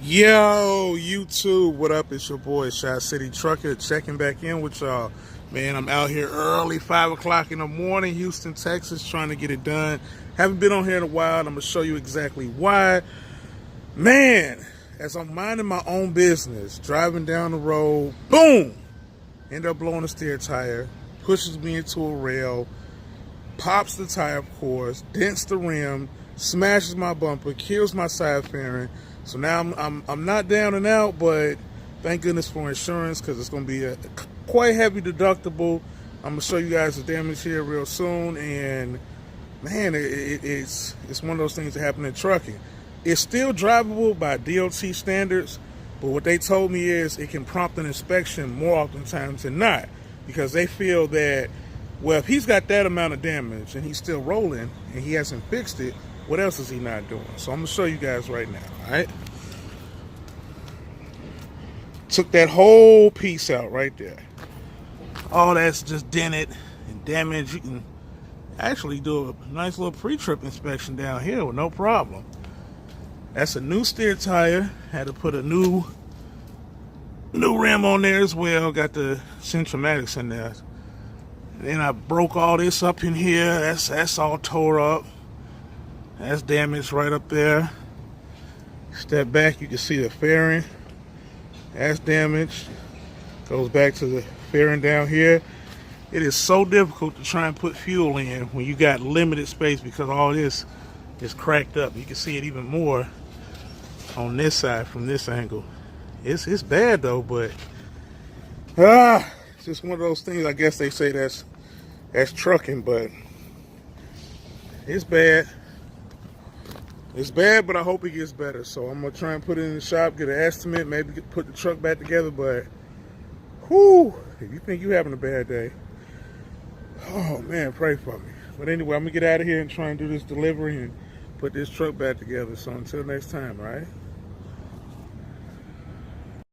Yo, YouTube, what up? It's your boy, Shot City Trucker, checking back in with y'all. Man, I'm out here early, 5 o'clock in the morning, Houston, Texas, trying to get it done. Haven't been on here in a while, and I'm going to show you exactly why. Man, as I'm minding my own business, driving down the road, boom! End up blowing a steer tire, pushes me into a rail, pops the tire, of course, dents the rim, smashes my bumper, kills my side fairing. So now I'm not down and out, but thank goodness for insurance because it's going to be a quite heavy deductible. I'm going to show you guys the damage here real soon, and man, it's one of those things that happen in trucking. It's still drivable by DOT standards, but what they told me is it can prompt an inspection more oftentimes than not, because they feel that, well, if he's got that amount of damage and he's still rolling and he hasn't fixed it, what else is he not doing? So I'm going to show you guys right now, all right? Took that whole piece out right there. All that's just dented and damaged. You can actually do a nice little pre-trip inspection down here with no problem. That's a new steer tire. Had to put a new rim on there as well. Got the Centromatics in there. Then I broke all this up in here. That's all tore up. That's damaged right up there. Step back, you can see the fairing. That's damaged. Goes back to the fairing down here. It is so difficult to try and put fuel in when you got limited space because all this is cracked up. You can see it even more on this side from this angle. It's bad though, but it's just one of those things. I guess they say that's trucking, but it's bad. It's bad, but I hope it gets better. So I'm going to try and put it in the shop, get an estimate, maybe put the truck back together. But, whoo, if you think you're having a bad day, oh, man, pray for me. But anyway, I'm going to get out of here and try and do this delivery and put this truck back together. So until next time, all right?